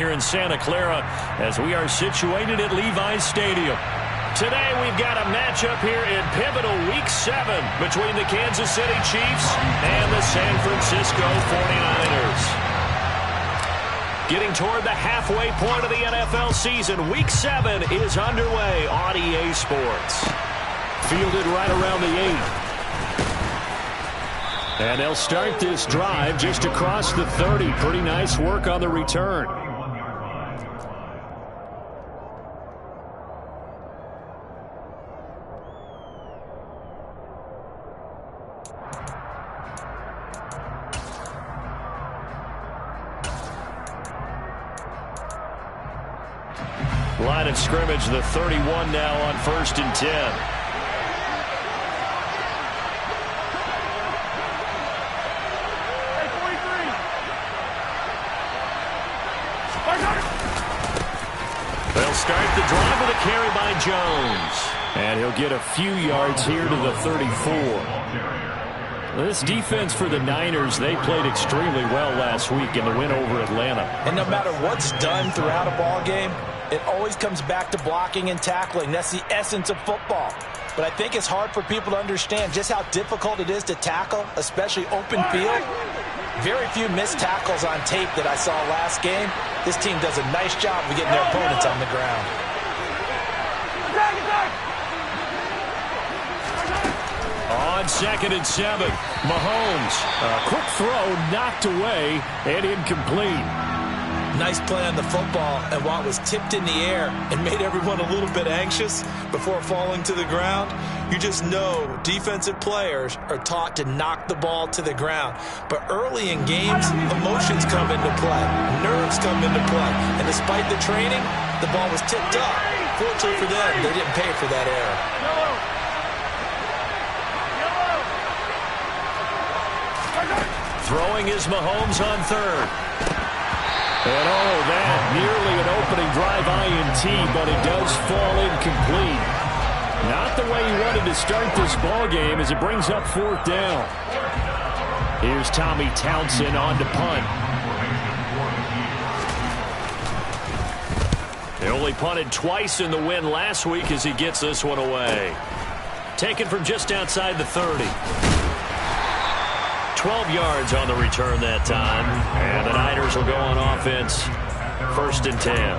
Here in Santa Clara as we are situated at Levi's Stadium. Today we've got a matchup here in pivotal Week 7 between the Kansas City Chiefs and the San Francisco 49ers. Getting toward the halfway point of the NFL season, Week 7 is underway on EA Sports. Fielded right around the 8. And they'll start this drive just across the 30. Pretty nice work on the return. Line of scrimmage, the 31 now on 1st and 10. They'll start the drive with a carry by Jones. And he'll get a few yards here to the 34. This defense for the Niners, they played extremely well last week in the win over Atlanta. And no matter what's done throughout a ball game, it always comes back to blocking and tackling. That's the essence of football. But I think it's hard for people to understand just how difficult it is to tackle, especially open field. Very few missed tackles on tape that I saw last game. This team does a nice job of getting their opponents on the ground. On 2nd and 7, Mahomes. A quick throw knocked away and incomplete. Nice play on the football, and while it was tipped in the air and made everyone a little bit anxious before falling to the ground, you just know defensive players are taught to knock the ball to the ground. But early in games, emotions come into play, nerves come into play, and despite the training, the ball was tipped up. Fortunately for them, they didn't pay for that error. Throwing is Mahomes on 3rd. And that nearly an opening drive INT, but it does fall incomplete. Not the way he wanted to start this ball game as it brings up 4th down. Here's Tommy Townsend on to punt. They only punted twice in the win last week as he gets this one away. Taken from just outside the 30. 12 yards on the return that time. And the Niners will go on offense. 1st and 10.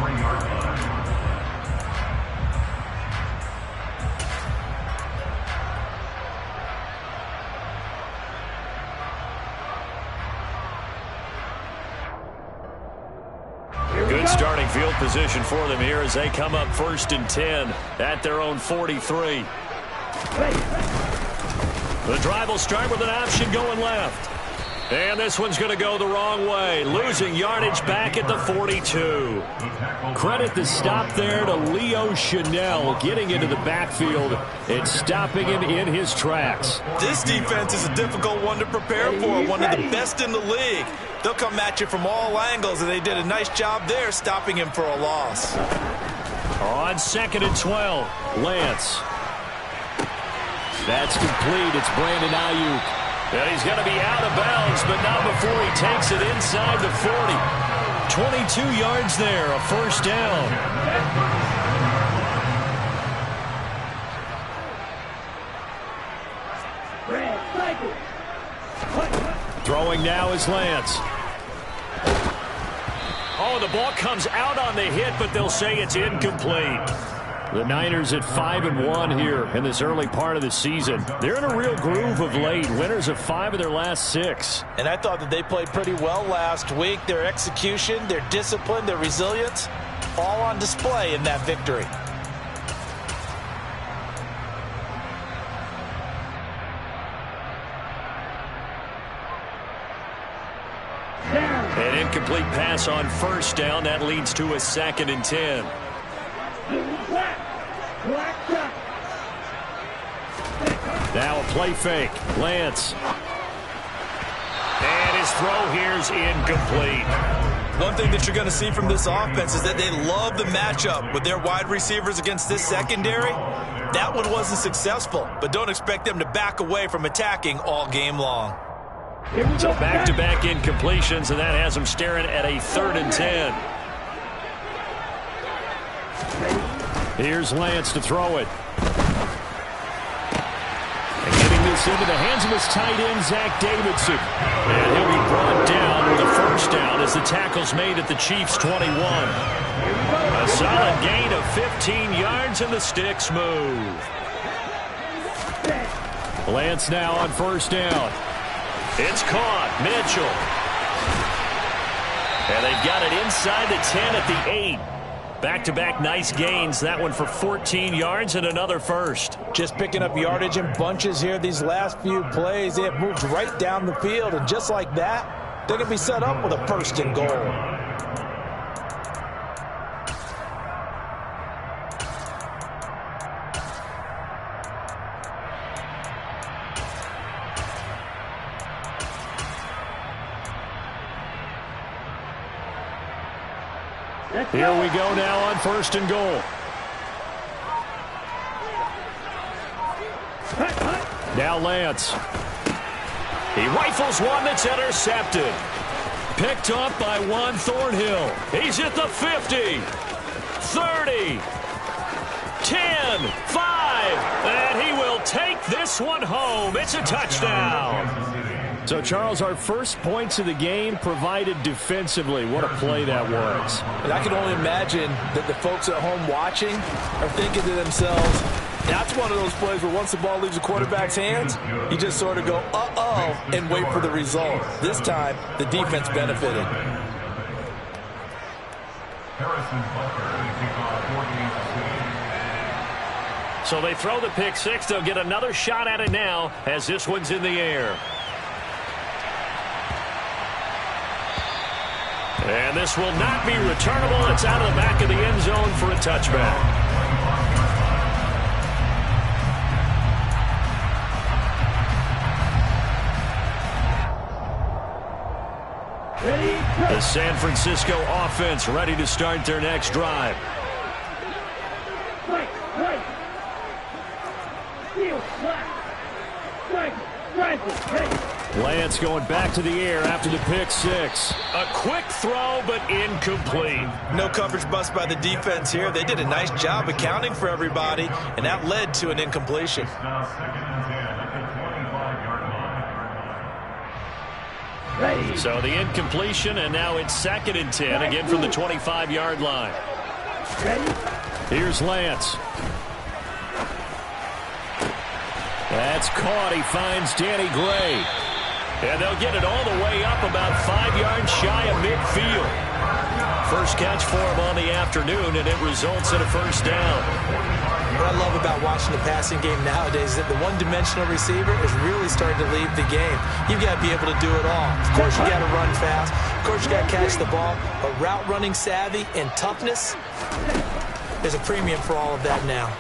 Good starting field position for them here as they come up 1st and 10 at their own 43. The drive will start with an option going left. And this one's going to go the wrong way. Losing yardage back at the 42. Credit the stop there to Leo Chanel getting into the backfield and stopping him in his tracks. This defense is a difficult one to prepare for, one of the best in the league. They'll come at you from all angles, and they did a nice job there stopping him for a loss. On 2nd and 12, Lance. That's complete. It's Brandon Ayuk. And he's going to be out of bounds, but not before he takes it inside the 40. 22 yards there, a 1st down. Throwing now is Lance. Oh, the ball comes out on the hit, but they'll say it's incomplete. The Niners at 5-1 here in this early part of the season. They're in a real groove of late. Winners of 5 of their last 6. And I thought that they played pretty well last week. Their execution, their discipline, their resilience, all on display in that victory. An incomplete pass on 1st down. That leads to a 2nd and 10. Now a play fake. Lance. And his throw here is incomplete. One thing that you're going to see from this offense is that they love the matchup with their wide receivers against this secondary. That one wasn't successful, but don't expect them to back away from attacking all game long. So back-to-back incompletions, and that has them staring at a 3rd and 10. Here's Lance to throw it. And getting this into the hands of his tight end, Zach Davidson. And he'll be brought down with a first down as the tackle's made at the Chiefs' 21. A solid gain of 15 yards, and the sticks move. Lance now on first down. It's caught. Mitchell. And they've got it inside the 10 at the 8. Back-to-back nice gains. That one for 14 yards and another first. Just picking up yardage in bunches here these last few plays. They have moved right down the field, and just like that, they're going to be set up with a first and goal. Here we go now on first and goal. Now Lance. He rifles one that's intercepted. Picked up by Juan Thornhill. He's at the 50, 30, 10, 5, and he will take this one home. It's a touchdown. So, Charles, our first points of the game provided defensively. What a play that was. And I can only imagine that the folks at home watching are thinking to themselves, that's one of those plays where once the ball leaves the quarterback's hands, you just sort of go, uh-oh, and wait for the result. This time, the defense benefited. So they throw the pick six. They'll get another shot at it now as this one's in the air. And this will not be returnable. It's out of the back of the end zone for a touchback. The San Francisco offense ready to start their next drive. Lance going back to the air after the pick six. A quick throw, but incomplete. No coverage bust by the defense here. They did a nice job accounting for everybody, and that led to an incompletion. So the incompletion, and now it's 2nd and 10, again from the 25-yard line. Here's Lance. That's caught. He finds Danny Gray. And they'll get it all the way up about 5 yards shy of midfield. First catch for him on the afternoon, and it results in a first down. What I love about watching the passing game nowadays is that the one-dimensional receiver is really starting to leave the game. You've got to be able to do it all. Of course, you got to run fast. Of course, you got to catch the ball. But route running savvy and toughness, there's a premium for all of that now.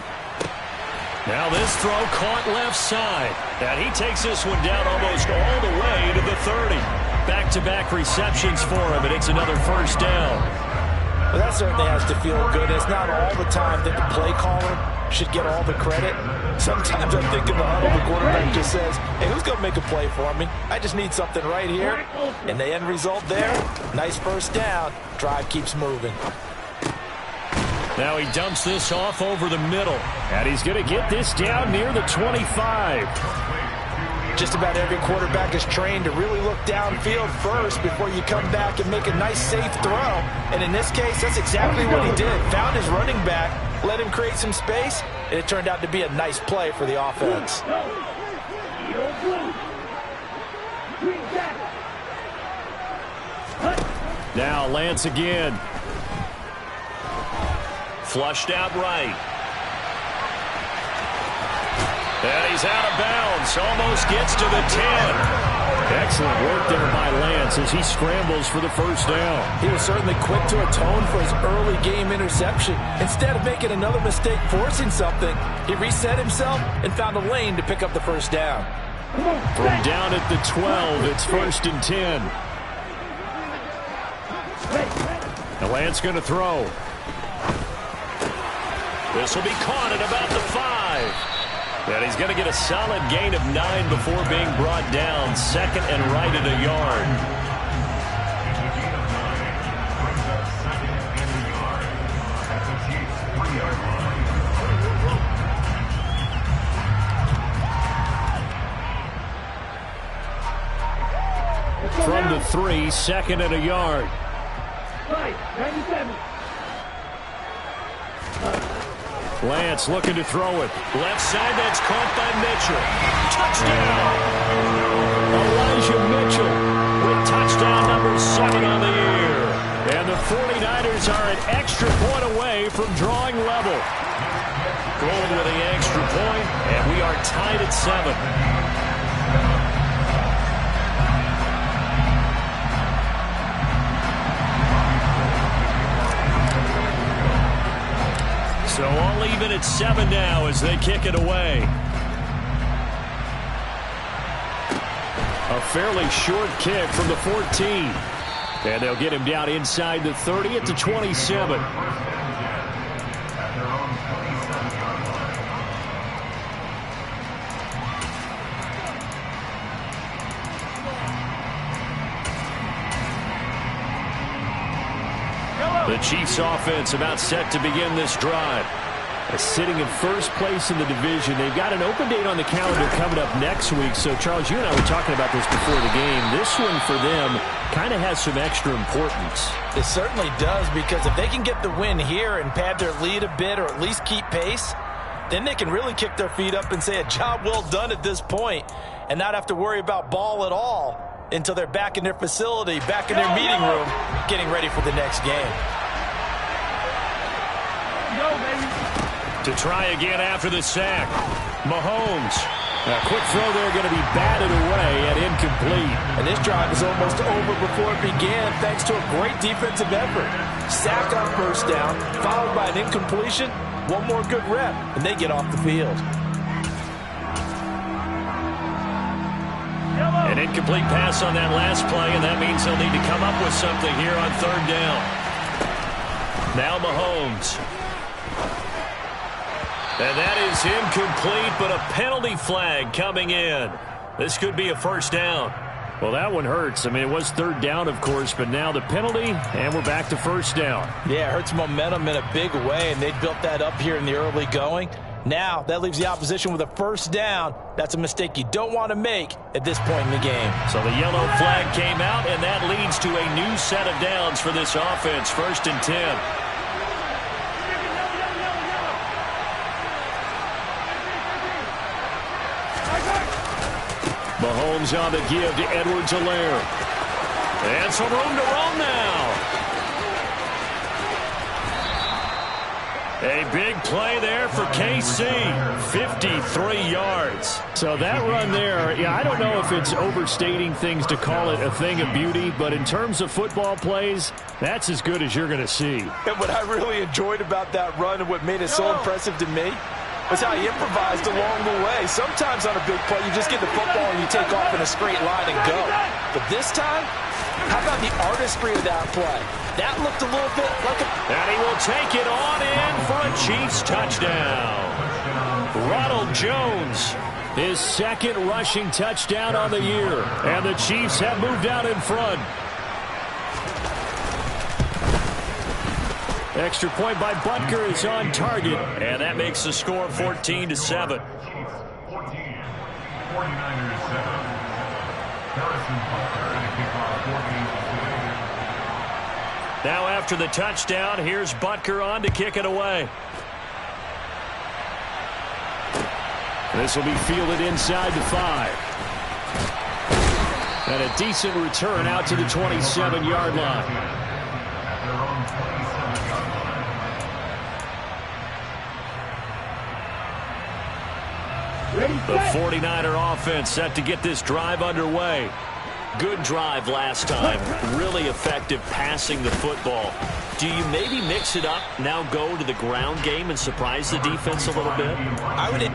Now this throw caught left side. And he takes this one down almost all the way to the 30. Back-to-back receptions for him, and it's another first down. Well, that certainly has to feel good. It's not all the time that the play caller should get all the credit. Sometimes I think in the huddle, the quarterback just says, hey, who's going to make a play for me? I just need something right here. And the end result there, nice first down. Drive keeps moving. Now he dumps this off over the middle. And he's going to get this down near the 25. Just about every quarterback is trained to really look downfield first before you come back and make a nice, safe throw. And in this case, that's exactly what he did. Found his running back, let him create some space, and it turned out to be a nice play for the offense. Now Lance again. Flushed out right. And he's out of bounds. Almost gets to the 10. Excellent work there by Lance as he scrambles for the first down. He was certainly quick to atone for his early game interception. Instead of making another mistake forcing something, he reset himself and found a lane to pick up the first down. From down at the 12, it's 1st and 10. Now Lance going to throw. This will be caught at about the 5. And he's going to get a solid gain of 9 before being brought down. 2nd and right at a yard. 3, 2nd and a yard. Right, 97. Lance looking to throw it. Left side, that's caught by Mitchell. Touchdown! Elijah Mitchell with touchdown number 7 on the year. And the 49ers are an extra point away from drawing level. Going with the extra point, and we are tied at 7. So all even at 7 now as they kick it away. A fairly short kick from the 14. And they'll get him down inside the 30 at the 27. The Chiefs offense about set to begin this drive. Sitting in first place in the division. They've got an open date on the calendar coming up next week. So, Charles, you and I were talking about this before the game. This one for them kind of has some extra importance. It certainly does, because if they can get the win here and pad their lead a bit or at least keep pace, then they can really kick their feet up and say a job well done at this point and not have to worry about ball at all until they're back in their facility, back in their meeting room, getting ready for the next game. Go, baby. To try again after the sack. Mahomes. A quick throw there going to be batted away and incomplete. And this drive is almost over before it began thanks to a great defensive effort. Sack on first down, followed by an incompletion. One more good rep, and they get off the field. An incomplete pass on that last play, and that means they'll need to come up with something here on 3rd down. Now Mahomes. And that is incomplete, but a penalty flag coming in. This could be a first down. Well, that one hurts. I mean, it was 3rd down, of course, but now the penalty, and we're back to first down. Yeah, it hurts momentum in a big way, and they built that up here in the early going. Now, that leaves the opposition with a first down. That's a mistake you don't want to make at this point in the game. So the yellow flag came out, and that leads to a new set of downs for this offense. 1st and 10. Mahomes on the give to Edwards-Helaire. And some room to run now. A big play there for KC. 53 yards. So that run there, yeah, I don't know if it's overstating things to call it a thing of beauty, but in terms of football plays, that's as good as you're going to see. And what I really enjoyed about that run and what made it so impressive to me was how he improvised along the way. Sometimes on a big play, you just get the football and you take off in a straight line and go. But this time, how about the artistry of that play? That looked a little bit like a... And he will take it on in for a Chiefs touchdown. Ronald Jones, his 2nd rushing touchdown on the year. And the Chiefs have moved out in front. Extra point by Butker is on target, and that makes the score 14-7. Chiefs 14, 49ers 7. Harrison Butker and a kickoff 14. Now after the touchdown, here's Butker on to kick it away. This will be fielded inside the 5. And a decent return out to the 27-yard line. The 49er offense set to get this drive underway. Good drive last time. Really effective passing the football. Do you maybe mix it up, now go to the ground game and surprise the defense a little bit? I would...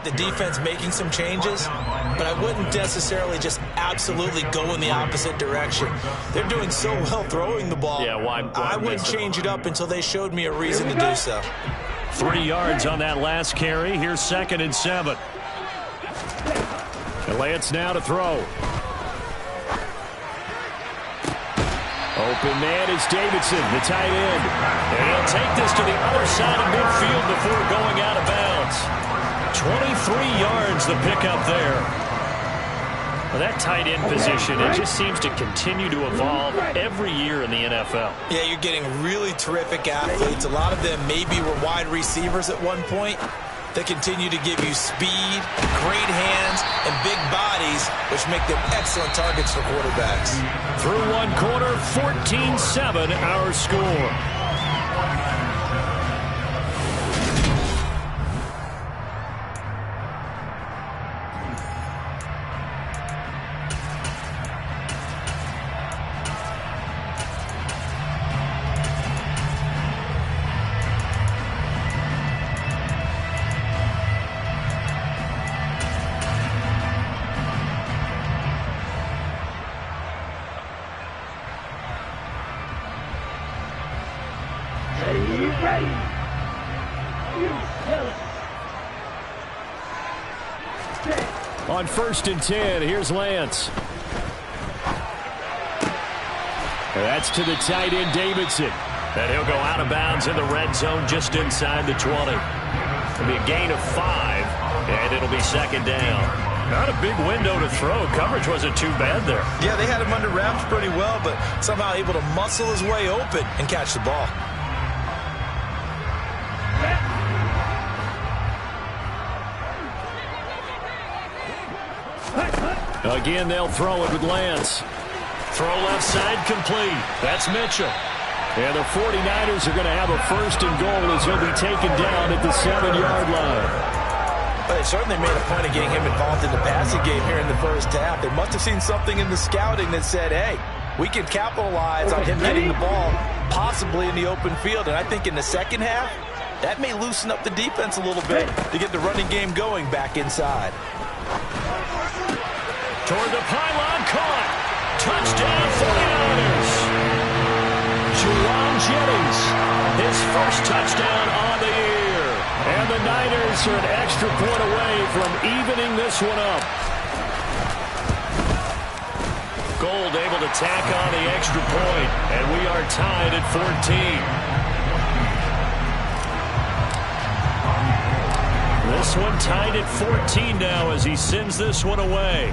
the defense making some changes, but I wouldn't necessarily just absolutely go in the opposite direction. They're doing so well throwing the ball. Yeah, why I wouldn't change it up until they showed me a reason to do so. 3 yards on that last carry. Here's 2nd and 7. And Lance now to throw. Open man is Davidson, the tight end. And he'll take this to the other side of midfield before going out of bounds. 23 yards the pickup there. Well, that tight end position, it just seems to continue to evolve every year in the NFL. Yeah, you're getting really terrific athletes. A lot of them maybe were wide receivers at one point. They continue to give you speed, great hands, and big bodies, which make them excellent targets for quarterbacks. Through one quarter, 14-7 our score. On 1st and 10, here's Lance. That's to the tight end, Davidson. And he'll go out of bounds in the red zone just inside the 20. It'll be a gain of 5, and it'll be 2nd down. Not a big window to throw. Coverage wasn't too bad there. Yeah, they had him under wraps pretty well, but somehow able to muscle his way open and catch the ball. Again, they'll throw it with Lance. Throw left side complete. That's Mitchell. And the 49ers are going to have a 1st and goal as he'll be taken down at the 7-yard line. But they certainly made a point of getting him involved in the passing game here in the first half. They must have seen something in the scouting that said, hey, we can capitalize on him getting the ball possibly in the open field. And I think in the second half, that may loosen up the defense a little bit to get the running game going back inside. Toward the pylon, caught. Touchdown, 49ers. Juwan Jennings, his first touchdown on the year. And the Niners are an extra point away from evening this one up. Gold able to tack on the extra point, and we are tied at 14. This one tied at 14 now as he sends this one away.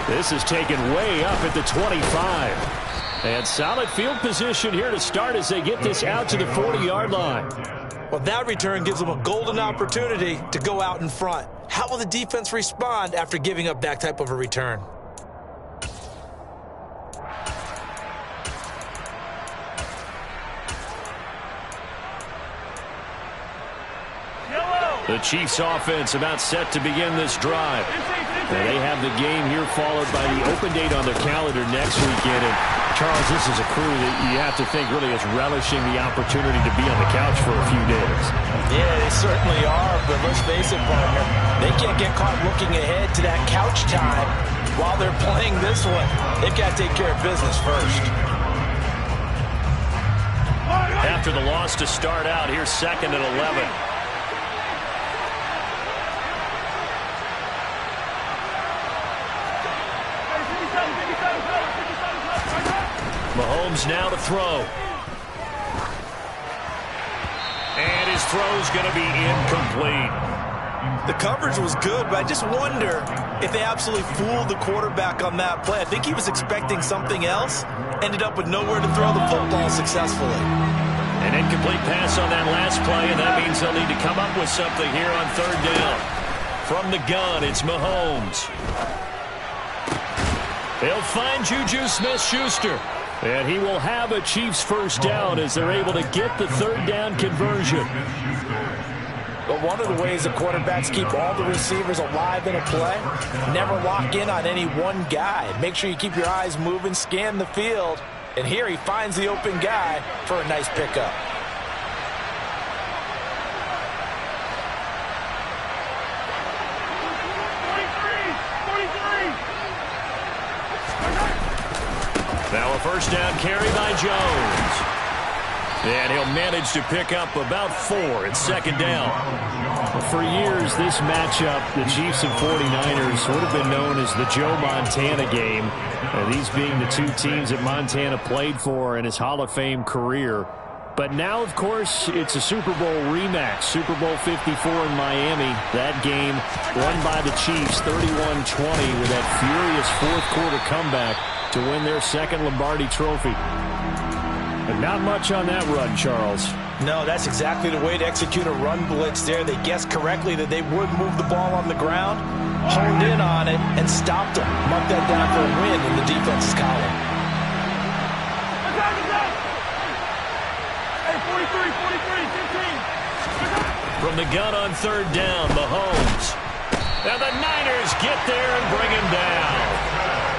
This is taken way up at the 25. And solid field position here to start as they get this out to the 40-yard line. Well, that return gives them a golden opportunity to go out in front. How will the defense respond after giving up that type of a return? The Chiefs offense about set to begin this drive. And they have the game here followed by the open date on their calendar next weekend. And Charles, this is a crew that you have to think really is relishing the opportunity to be on the couch for a few days. Yeah, they certainly are, but let's face it, partner, they can't get caught looking ahead to that couch time while they're playing this one. They've got to take care of business first. After the loss to start out, here's 2nd and 11. Mahomes now to throw. And his throw's going to be incomplete. The coverage was good, but I just wonder if they absolutely fooled the quarterback on that play. I think he was expecting something else, ended up with nowhere to throw the football successfully. An incomplete pass on that last play, and that means they'll need to come up with something here on 3rd down. From the gun, it's Mahomes. They'll find Juju Smith-Schuster. And he will have a Chiefs 1st down as they're able to get the 3rd down conversion. But one of the ways the quarterbacks keep all the receivers alive in a play, never lock in on any one guy. Make sure you keep your eyes moving, scan the field. And here he finds the open guy for a nice pickup. A first down carry by Jones. And he'll manage to pick up about 4 at second down. For years, this matchup, the Chiefs and 49ers, would have been known as the Joe Montana game. These being the two teams that Montana played for in his Hall of Fame career. But now, of course, it's a Super Bowl rematch. Super Bowl 54 in Miami. That game won by the Chiefs 31-20 with that furious fourth-quarter comeback to win their second Lombardi trophy. And not much on that run, Charles. No, that's exactly the way to execute a run blitz there. They guessed correctly that they would move the ball on the ground, honed in on it, and stopped them. Mark that down for a win in the defense's column. Hey, 43, 15. From the gun on third down, Mahomes. And the Niners get there and bring him down.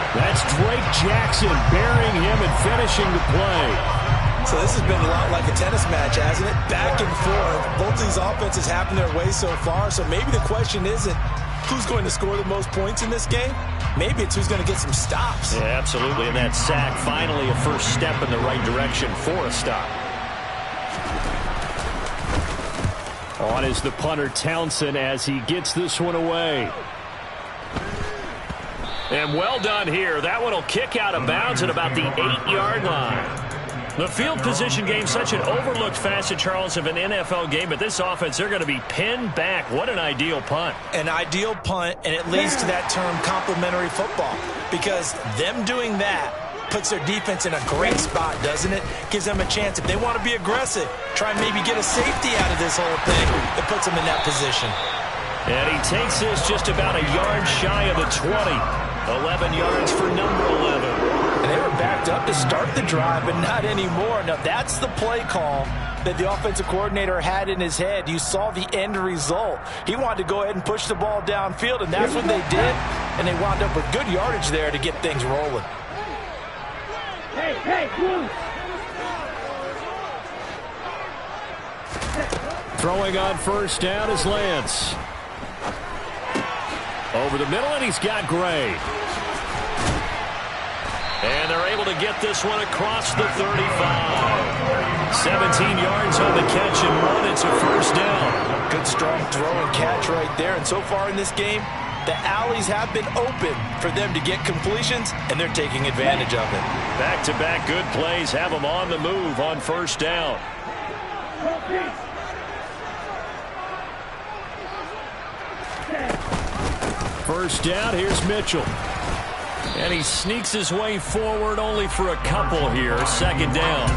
That's Drake Jackson burying him and finishing the play. So this has been a lot like a tennis match, hasn't it? Back and forth. Both these offenses happen their way so far, so maybe the question isn't who's going to score the most points in this game. Maybe it's who's going to get some stops. Yeah, absolutely. And that sack, finally a first step in the right direction for a stop. On is the punter Townsend as he gets this one away. And well done here. That one will kick out of bounds at about the 8-yard line. The field position game, such an overlooked facet, Charles, of an NFL game. But this offense, they're going to be pinned back. What an ideal punt. An ideal punt, and it leads to that term complementary football. Because them doing that puts their defense in a great spot, doesn't it? Gives them a chance, if they want to be aggressive, try and maybe get a safety out of this whole thing. It puts them in that position. And he takes this just about a yard shy of the 20. 11 yards for number 11. And they were backed up to start the drive, but not anymore. Now, that's the play call that the offensive coordinator had in his head. You saw the end result. He wanted to go ahead and push the ball downfield, and that's what they did. And they wound up with good yardage there to get things rolling. Hey, move. Throwing on first down is Lance. Over the middle, and he's got Gray. And they're able to get this one across the 35. 17 yards on the catch and 1. It's a first down. Good, strong throw and catch right there. And so far in this game, the alleys have been open for them to get completions, and they're taking advantage of it. Back-to-back good plays have them on the move on first down. First down, here's Mitchell. And he sneaks his way forward only for a couple here. Second down.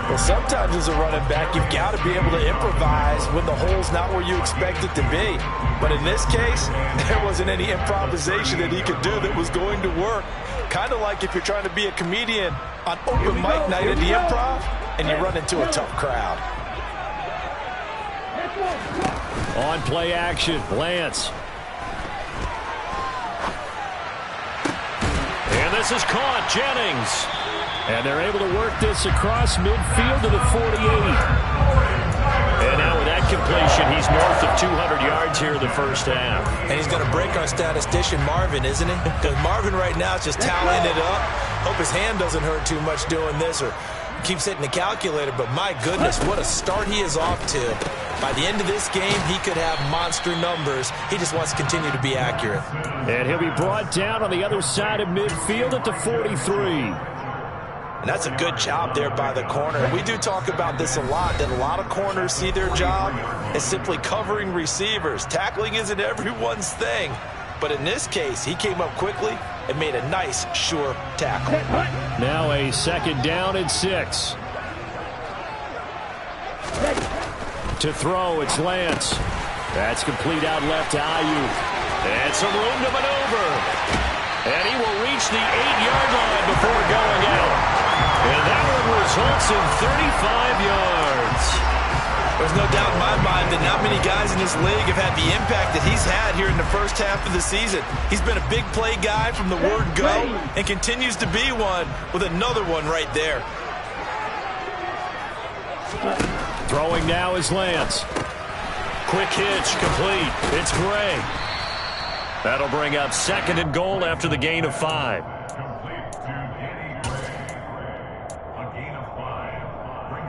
Well, sometimes as a running back, you've got to be able to improvise when the hole's not where you expect it to be. But in this case, there wasn't any improvisation that he could do that was going to work. Kind of like if you're trying to be a comedian on open mic night at the Improv and you run into a tough crowd. On play action, Lance. And this is caught, Jennings. And they're able to work this across midfield to the 48. And now with that completion, he's north of 200 yards here in the first half. And he's going to break our statistician, Marvin, isn't he? Because Marvin right now is just tallying it up. Hope his hand doesn't hurt too much doing this or keeps hitting the calculator. But my goodness, what a start he is off to. By the end of this game, he could have monster numbers. He just wants to continue to be accurate. And he'll be brought down on the other side of midfield at the 43. And that's a good job there by the corner. We do talk about this a lot, that a lot of corners see their job as simply covering receivers. Tackling isn't everyone's thing. But in this case, he came up quickly and made a nice, sure tackle. Now a second down and 6. To throw, it's Lance. That's complete out left to Ayuk. And some room to maneuver. And he will reach the 8-yard line before going out. And that one results in 35 yards. There's no doubt in my mind that not many guys in this league have had the impact that he's had here in the first half of the season. He's been a big play guy from the word go and continues to be one with another one right there. Throwing now is Lance. Quick hitch, complete. It's Gray. That'll bring up second and goal after the gain of 5.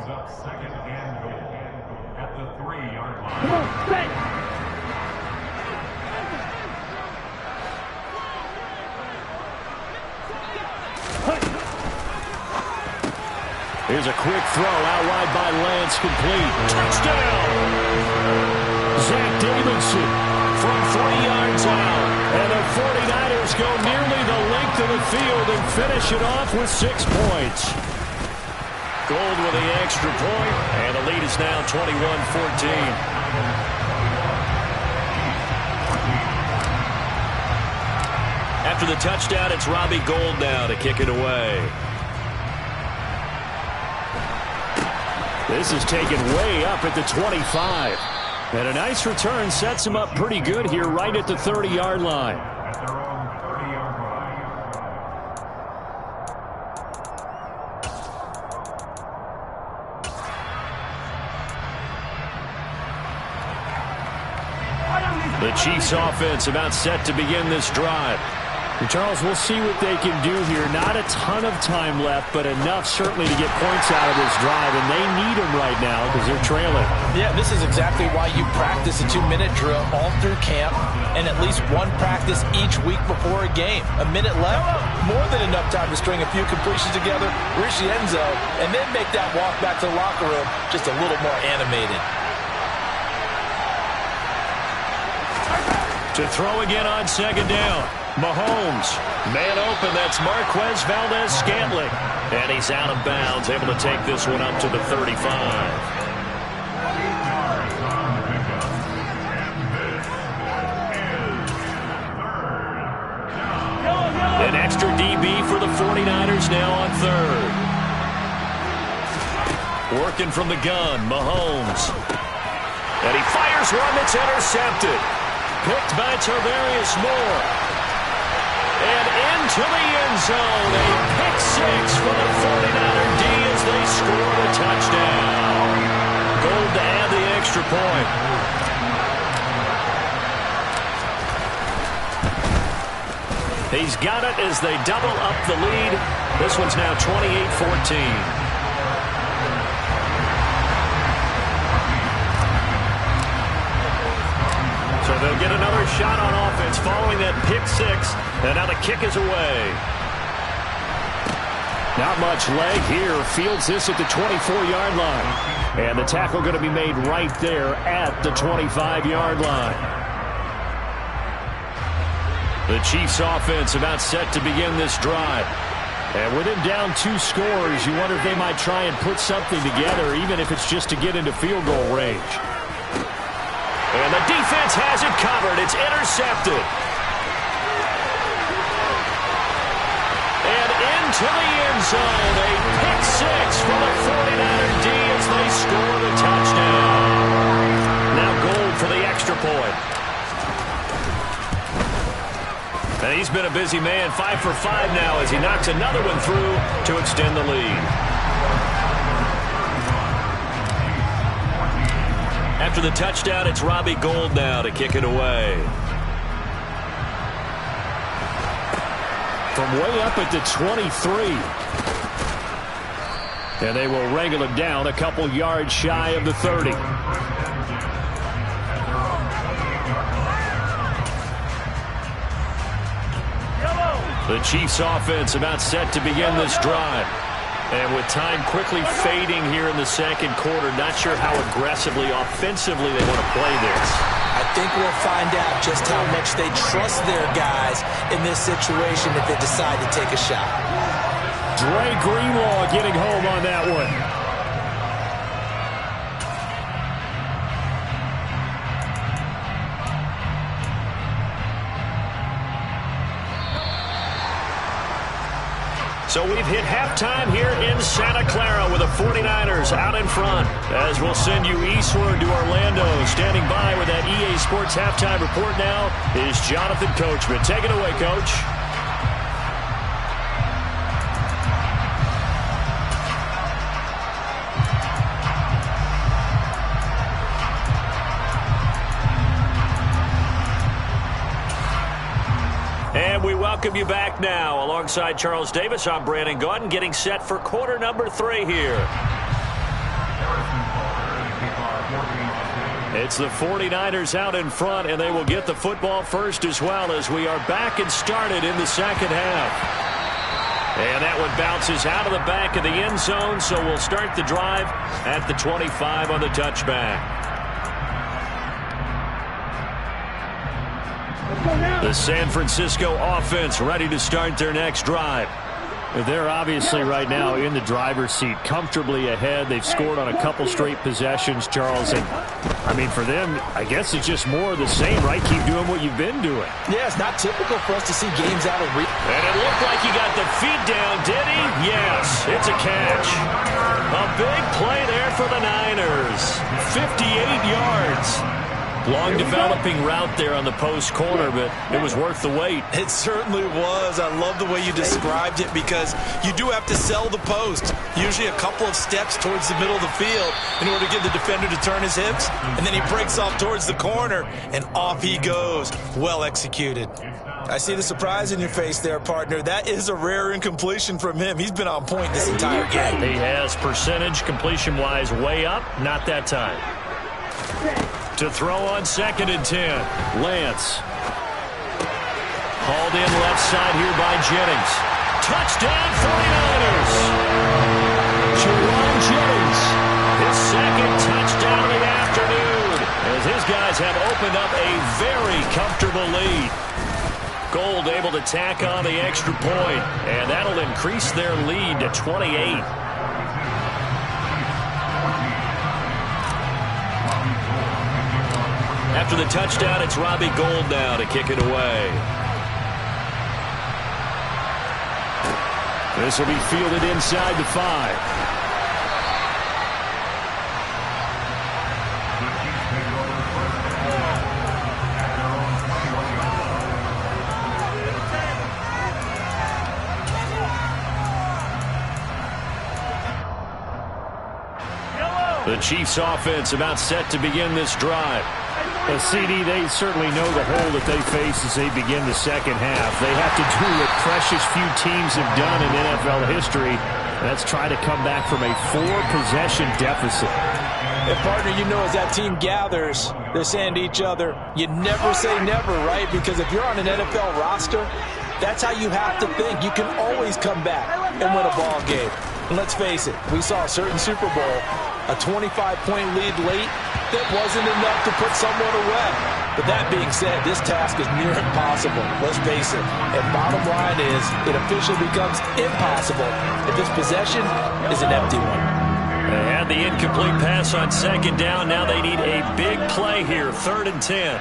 brings up second and goal at the 3-yard line. Come on, set. Here's a quick throw out wide by Lance, complete. Touchdown! Zach Davidson from 3 yards out. And the 49ers go nearly the length of the field and finish it off with 6 points. Gold with the extra point, and the lead is now 21-14. After the touchdown, it's Robbie Gould now to kick it away. This is taken way up at the 25. And a nice return sets him up pretty good here right at the 30-yard line. At their own 30-yard line. The Chiefs offense about set to begin this drive. And Charles, we'll see what they can do here. Not a ton of time left, but enough certainly to get points out of this drive, and they need them right now because they're trailing. Yeah, this is exactly why you practice a 2-minute drill all through camp and at least one practice each week before a game. A minute left, more than enough time to string a few completions together, reach the end zone, and then make that walk back to the locker room just a little more animated. To throw again on second down. Mahomes, man open, that's Marquez Valdes-Scantling. And he's out of bounds, able to take this one up to the 35. An extra DB for the 49ers now on third. Working from the gun, Mahomes. And he fires one that's intercepted. Picked by Tarvarius Moore. And into the end zone, a pick six for the 49er D as they score the touchdown. Gould to add the extra point. He's got it as they double up the lead. This one's now 28-14. So they'll get another shot on offense following that pick six. And now the kick is away. Not much leg here. Fields this at the 24-yard line. And the tackle going to be made right there at the 25-yard line. The Chiefs offense about set to begin this drive. And with him down 2 scores, you wonder if they might try and put something together, even if it's just to get into field goal range. And the defense has it covered. It's intercepted. And into the end zone, a pick six for the 49er D as they score the touchdown. Now Gould for the extra point. And he's been a busy man, 5 for 5 now as he knocks another one through to extend the lead. After the touchdown, it's Robbie Gould now to kick it away. From way up at the 23. And they will wrangle it down a couple yards shy of the 30. The Chiefs offense about set to begin this drive. And with time quickly fading here in the second quarter, not sure how aggressively, offensively they want to play this. I think we'll find out just how much they trust their guys in this situation if they decide to take a shot. Dre Greenlaw getting home on that one. So we've hit halftime here in Santa Clara with the 49ers out in front. As we'll send you eastward to Orlando. Standing by with that EA Sports halftime report now is Jonathan Coachman. Take it away, Coach. And we welcome you back now. Alongside Charles Davis, I'm Brandon Gaudin, getting set for quarter number 3 here. It's the 49ers out in front, and they will get the football first as well as we are back and started in the second half. And that one bounces out of the back of the end zone, so we'll start the drive at the 25 on the touchback. The San Francisco offense ready to start their next drive. They're obviously right now in the driver's seat, comfortably ahead. They've scored on a couple straight possessions, Charles. And, I mean, for them, I guess it's just more of the same, right? Keep doing what you've been doing. Yeah, it's not typical for us to see games out of reach. And it looked like he got the feet down, did he? Yes, it's a catch. A big play there for the Niners. 58 yards. Long developing route there on the post corner, but it was worth the wait. It certainly was. I love the way you described it because you do have to sell the post. Usually a couple of steps towards the middle of the field in order to get the defender to turn his hips. And then he breaks off towards the corner, and off he goes. Well executed. I see the surprise in your face there, partner. That is a rare incompletion from him. He's been on point this entire game. He has percentage completion-wise way up. Not that time. To throw on 2nd and 10. Lance. Hauled in left side here by Jennings. Touchdown 49ers. Jerome Jennings. His second touchdown of the afternoon. As his guys have opened up a very comfortable lead. Gold able to tack on the extra point. And that'll increase their lead to 28. After the touchdown, it's Robbie Gould now to kick it away. This will be fielded inside the 5. The Chiefs offense about set to begin this drive. CD, they certainly know the hole that they face as they begin the second half. They have to do what precious few teams have done in NFL history. That's try to come back from a 4-possession deficit. And partner, you know, as that team gathers, they're saying to each other, you never say never, right? Because if you're on an NFL roster, that's how you have to think. You can always come back and win a ball game. And let's face it, we saw a certain Super Bowl, a 25-point lead late, that wasn't enough to put someone away. But that being said, this task is near impossible. Let's face it. And bottom line is, it officially becomes impossible if this possession is an empty one. They had the incomplete pass on 2nd down. Now they need a big play here, 3rd and 10.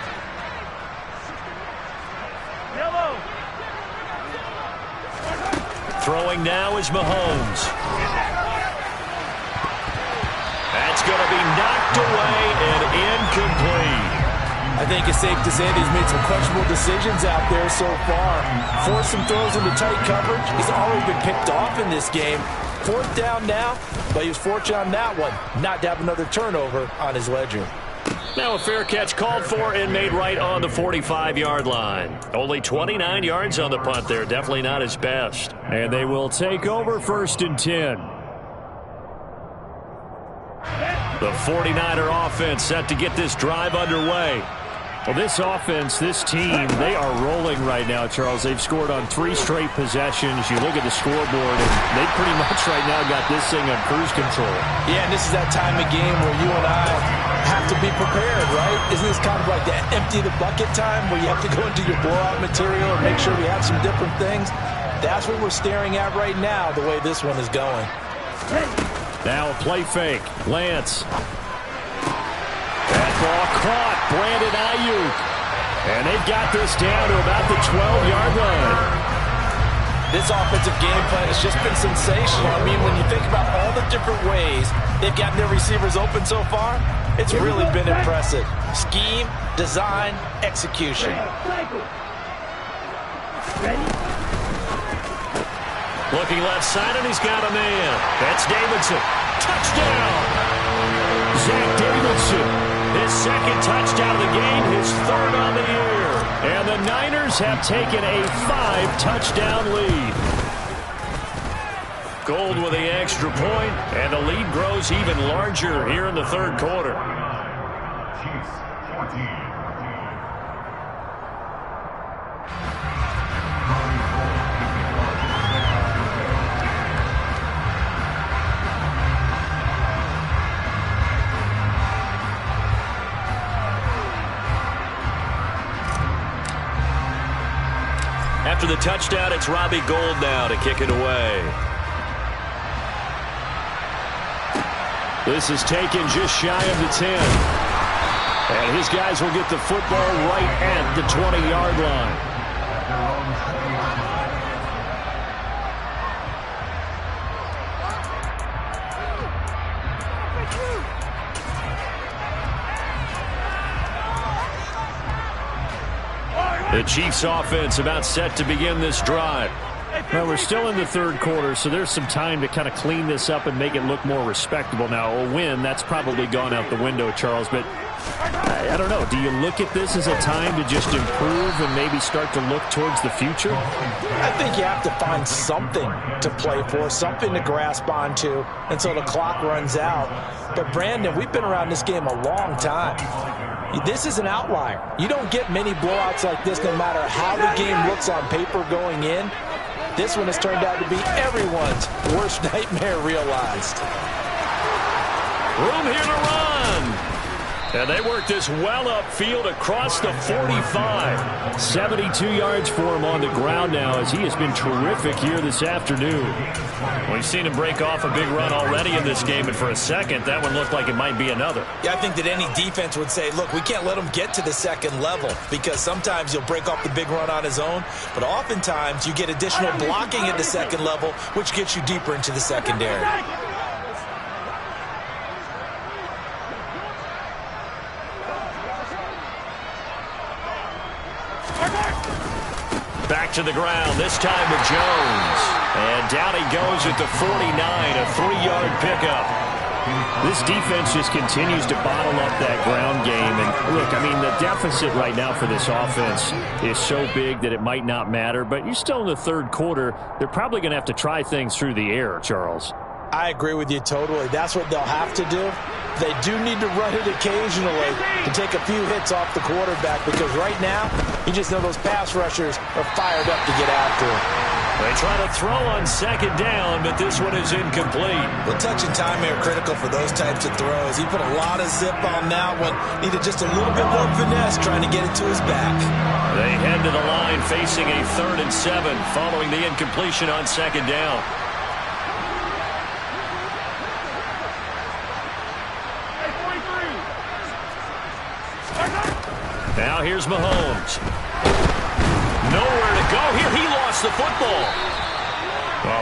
Throwing now is Mahomes. That's going to be knocked away and incomplete. I think it's safe to say that he's made some questionable decisions out there so far. Forced some throws into tight coverage. He's already been picked off in this game. 4th down now, but he was fortunate on that one not to have another turnover on his ledger. Now a fair catch called for and made right on the 45-yard line. Only 29 yards on the punt there. Definitely not his best. And they will take over 1st and 10. The 49er offense set to get this drive underway. Well, this offense, this team, they are rolling right now, Charles. They've scored on 3 straight possessions. You look at the scoreboard, and they pretty much right now got this thing on cruise control. Yeah, and this is that time of game where you and I have to be prepared, right? Isn't this kind of like that empty the bucket time where you have to go into your blowout material and make sure we have some different things? That's what we're staring at right now, the way this one is going. Now a play fake. Lance. That ball caught. Brandon Ayuk. And they've got this down to about the 12-yard line. This offensive game plan has just been sensational. I mean, when you think about all the different ways they've gotten their receivers open so far, it's really been impressive. Scheme, design, execution. Looking left side, and he's got a man. That's Davidson. Touchdown! Zach Davidson. His 2nd touchdown of the game, his 3rd on the year. And the Niners have taken a 5-touchdown lead. Gould with the extra point, and the lead grows even larger here in the 3rd quarter. Chiefs. after the touchdown, it's Robbie Gould now to kick it away. This is taken just shy of the 10. And his guys will get the football right at the 20-yard line. The Chiefs offense about set to begin this drive. Well, we're still in the third quarter, so there's some time to kind of clean this up and make it look more respectable. Now, a win, that's probably gone out the window, Charles, but I don't know. Do you look at this as a time to just improve and maybe start to look towards the future? I think you have to find something to play for, something to grasp onto until the clock runs out. But, Brandon, we've been around this game a long time. This is an outlier. You don't get many blowouts like this no matter how the game looks on paper going in. This one has turned out to be everyone's worst nightmare realized. Room here to run. And they work this well upfield across the 45. 72 yards for him on the ground now as he has been terrific here this afternoon. We've seen him break off a big run already in this game, and for a second, that one looked like it might be another. Yeah, I think that any defense would say, look, we can't let him get to the second level because sometimes he'll break off the big run on his own, but oftentimes you get additional blocking at the second level, which gets you deeper into the secondary. Back to the ground, this time with Jones. And down he goes at the 49, a 3-yard pickup. This defense just continues to bottle up that ground game. And look, I mean, the deficit right now for this offense is so big that it might not matter. But you're still in the third quarter. They're probably going to have to try things through the air, Charles. I agree with you totally. That's what they'll have to do. They do need to run it occasionally to take a few hits off the quarterback because right now, you just know those pass rushers are fired up to get after him. They try to throw on second down, but this one is incomplete. Well, touch and time are critical for those types of throws. He put a lot of zip on that one. Needed just a little bit more finesse trying to get it to his back. They head to the line facing a 3rd and 7 following the incompletion on second down. Now here's Mahomes. Nowhere to go here. He lost the football.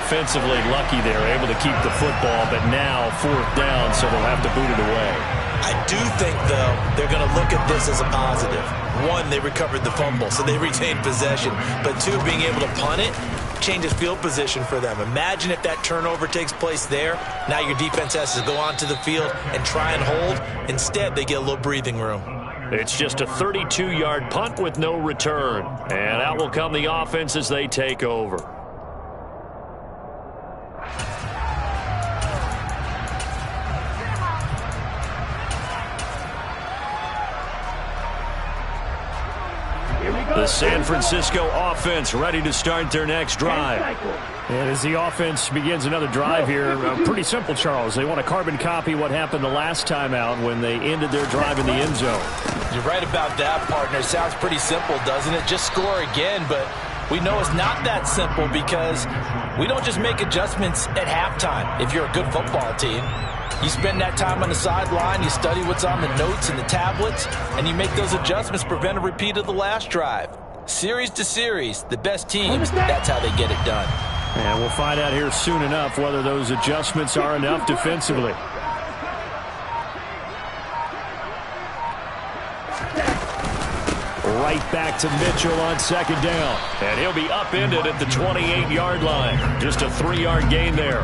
Offensively lucky they're able to keep the football, but now 4th down, so they'll have to boot it away. I do think, though, they're going to look at this as a positive. 1, they recovered the fumble, so they retained possession. But 2, being able to punt it changes field position for them. Imagine if that turnover takes place there. Now your defense has to go onto the field and try and hold. Instead, they get a little breathing room. It's just a 32-yard punt with no return. And out will come the offense as they take over. The San Francisco offense ready to start their next drive. And as the offense begins another drive here, pretty simple, Charles. They want to carbon copy what happened the last time out when they ended their drive in the end zone. You're right about that, partner. Sounds pretty simple, doesn't it? Just score again, but we know it's not that simple because we don't just make adjustments at halftime if you're a good football team. You spend that time on the sideline, you study what's on the notes and the tablets, and you make those adjustments to prevent a repeat of the last drive. Series to series, the best teams, that's how they get it done. And we'll find out here soon enough whether those adjustments are enough defensively. Right back to Mitchell on second down. And he'll be upended at the 28-yard line. Just a 3-yard gain there.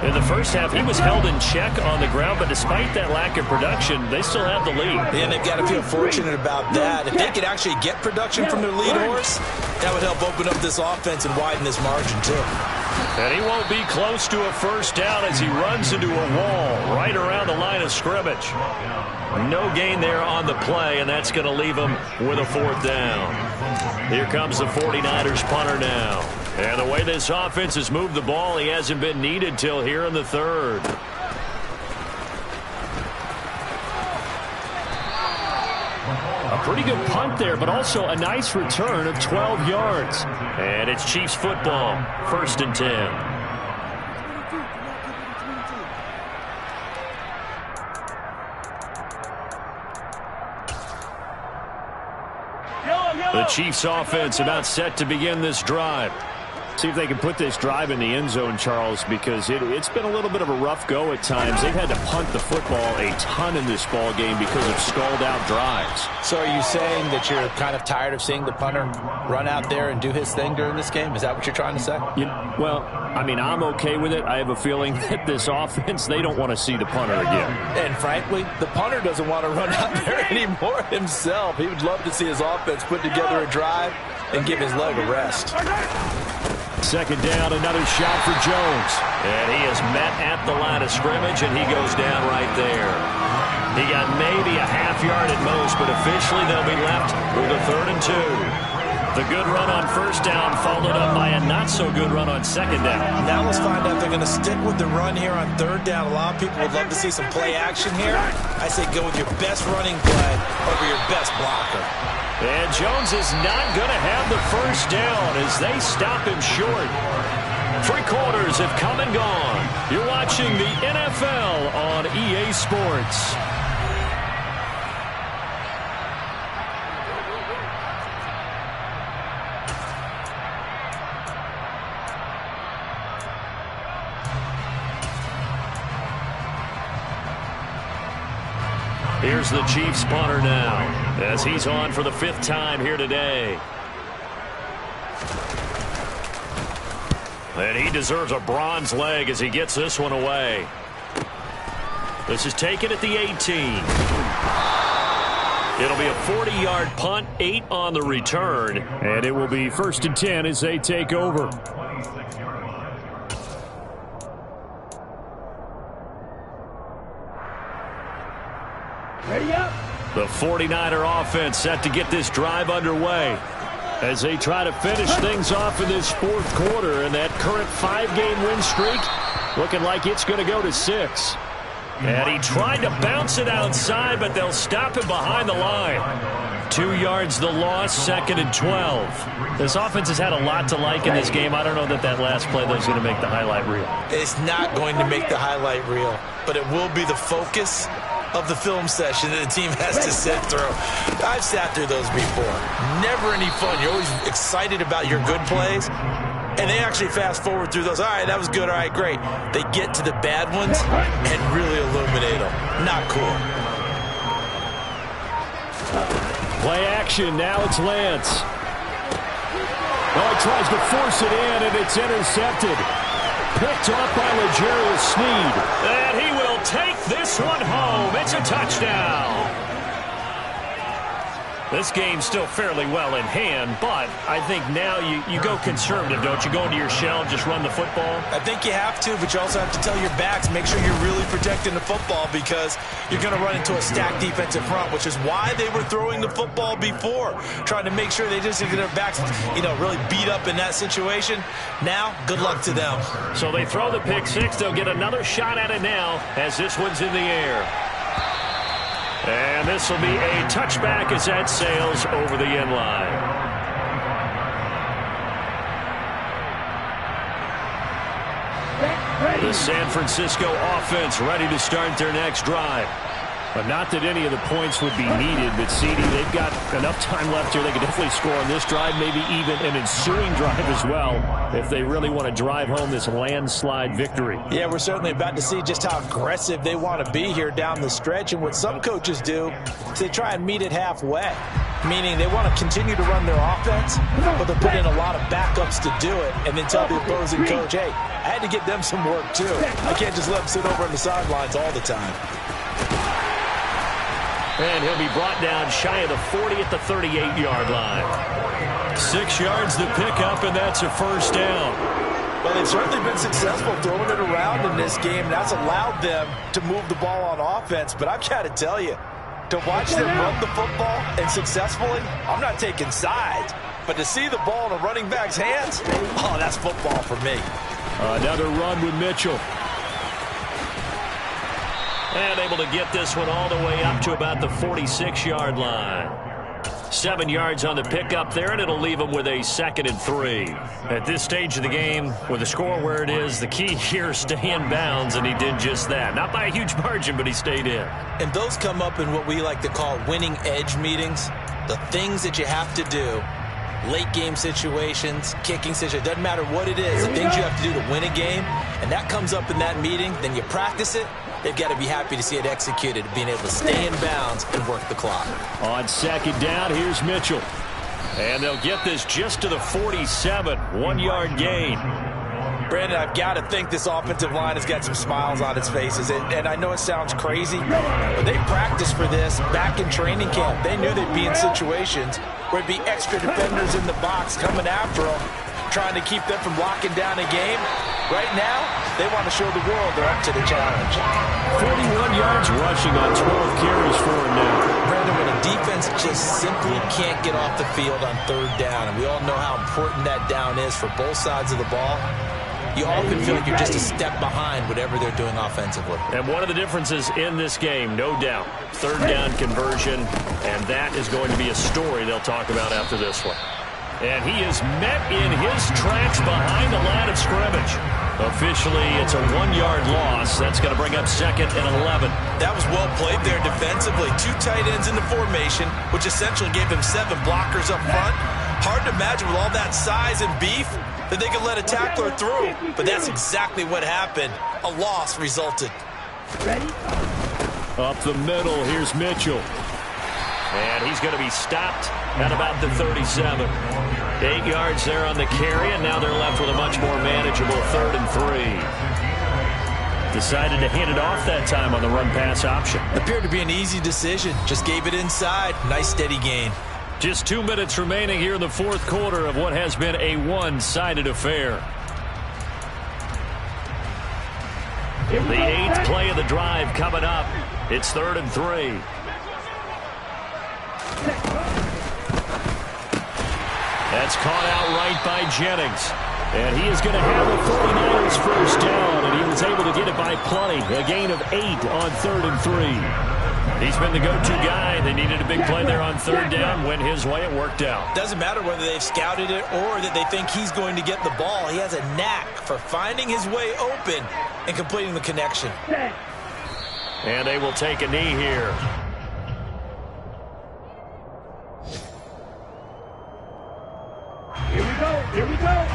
In the first half, he was held in check on the ground, but despite that lack of production, they still have the lead. And they've got to feel fortunate about that. If they could actually get production from their lead horse, that would help open up this offense and widen this margin, too. And he won't be close to a first down as he runs into a wall right around the line of scrimmage. No gain there on the play, and that's going to leave him with a 4th down. Here comes the 49ers punter now. And the way this offense has moved the ball, he hasn't been needed till here in the 3rd. A Pretty good punt there, but also a nice return of 12 yards. And it's Chiefs football, 1st and 10. The Chiefs offense about set to begin this drive. See if they can put this drive in the end zone, Charles, because it's been a little bit of a rough go at times. They've had to punt the football a ton in this ball game because of stalled-out drives. So are you saying that you're kind of tired of seeing the punter run out there and do his thing during this game? Is that what you're trying to say? Well, I mean, I'm okay with it. I have a feeling that this offense, they don't want to see the punter again. And frankly, the punter doesn't want to run out there anymore himself. He would love to see his offense put together a drive and give his leg a rest. 2nd down, another shot for Jones. And he is met at the line of scrimmage, and he goes down right there. He got maybe a half yard at most, but officially they'll be left with a 3rd and 2. The good run on 1st down followed up by a not-so-good run on 2nd down. Now let's find out if they're going to stick with the run here on 3rd down. A lot of people would love to see some play action here. I say go with your best running play over your best blocker. And Jones is not going to have the 1st down as they stop him short. 3 quarters have come and gone. You're watching the NFL on EA Sports. Here's the Chiefs punter now as he's on for the 5th time here today. And he deserves a bronze leg as he gets this one away. This is taken at the 18. It'll be a 40-yard punt, 8 on the return. And it will be 1st and 10 as they take over. Ready up. The 49er offense set to get this drive underway as they try to finish things off in this 4th quarter. And that current 5-game win streak looking like it's going to go to 6. And he tried to bounce it outside, but they'll stop him behind the line. 2 yards the loss, 2nd and 12. This offense has had a lot to like in this game. I don't know that last play, though, is going to make the highlight reel. It's not going to make the highlight reel, but it will be the focus of the film session that the team has to sit through. I've sat through those before. Never any fun. You're always excited about your good plays, and they actually fast forward through those. All right, that was good. All right, great. They get to the bad ones and really illuminate them. Not cool. Play action. Now it's Lance. Oh, he tries to force it in, and it's intercepted. Picked up by L'Jarius Sneed. And he will take this one home. It's a touchdown. This game's still fairly well in hand, but I think now you go conservative, don't you? Go into your shell and just run the football? I think you have to, but you also have to tell your backs, make sure you're really protecting the football because you're going to run into a stacked defensive front, which is why they were throwing the football before, trying to make sure they just get their backs, really beat up in that situation. Now, good luck to them. So they throw the pick 6. They'll get another shot at it now as this one's in the air. And this will be a touchback as that sails over the end line. The San Francisco offense ready to start their next drive. But not that any of the points would be needed, but CD, they've got enough time left here. They can definitely score on this drive, maybe even an ensuing drive as well, if they really want to drive home this landslide victory. Yeah, we're certainly about to see just how aggressive they want to be here down the stretch. And what some coaches do is they try and meet it halfway, meaning they want to continue to run their offense, but they'll put in a lot of backups to do it, and then tell the opposing coach, hey, I had to get them some work too. I can't just let them sit over on the sidelines all the time. And he'll be brought down shy of the 40 at the 38-yard line. 6 yards to pick up, and that's a 1st down. Well, they've certainly been successful throwing it around in this game. That's allowed them to move the ball on offense. But I've got to tell you, to watch them run the football and successfully, I'm not taking sides. But to see the ball in a running back's hands, oh, that's football for me. Another run with Mitchell. And able to get this one all the way up to about the 46-yard line. 7 yards on the pickup there, and it'll leave them with a 2nd and 3. At this stage of the game, with the score where it is, the key here is stay in bounds, and he did just that. Not by a huge margin, but he stayed in. And those come up in what we like to call winning edge meetings. The things that you have to do, late game situations, kicking situations, doesn't matter what it is, the things you have to do to win a game, and that comes up in that meeting, then you practice it. They've got to be happy to see it executed, being able to stay in bounds and work the clock. On 2nd down, here's Mitchell. And they'll get this just to the 47, 1-yard gain. Brandon, I've got to think this offensive line has got some smiles on its faces. And I know it sounds crazy, but they practiced for this back in training camp. They knew they'd be in situations where it'd be extra defenders in the box coming after them, trying to keep them from locking down a game. Right now, they want to show the world they're up to the challenge. 41 yards rushing on 12 carries for him now. Brandon, when a defense just simply can't get off the field on 3rd down, and we all know how important that down is for both sides of the ball, you often feel like you're just a step behind whatever they're doing offensively. And one of the differences in this game, no doubt, 3rd down conversion, and that is going to be a story they'll talk about after this one. And he is met in his tracks behind the line of scrimmage. Officially, it's a 1-yard loss. That's going to bring up 2nd and 11. That was well played there defensively. 2 tight ends in the formation, which essentially gave him 7 blockers up front. Hard to imagine with all that size and beef that they could let a tackler through. But that's exactly what happened. A loss resulted. Ready? Up the middle, here's Mitchell. And he's going to be stopped at about the 37. 8 yards there on the carry, and now they're left with a much more manageable 3rd and 3. Decided to hand it off that time on the run-pass option. Appeared to be an easy decision. Just gave it inside. Nice steady gain. Just 2 minutes remaining here in the 4th quarter of what has been a one-sided affair. The 8th play of the drive coming up. It's 3rd and 3. That's caught out right by Jennings. And he is going to have the 49ers first down, and he was able to get it by plenty. A gain of 8 on 3rd and 3. He's been the go-to guy. They needed a big play there on 3rd down. Went his way. It worked out. Doesn't matter whether they've scouted it or that they think he's going to get the ball. He has a knack for finding his way open and completing the connection. And they will take a knee here. Here we go. Here we go.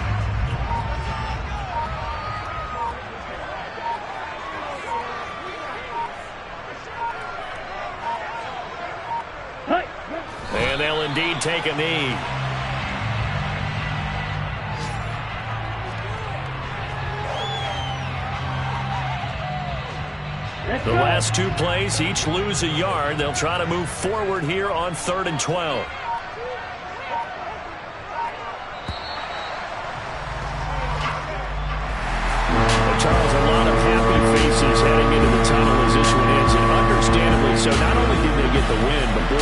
And they'll indeed take a knee. The last 2 plays, each lose a yard. They'll try to move forward here on 3rd and 12.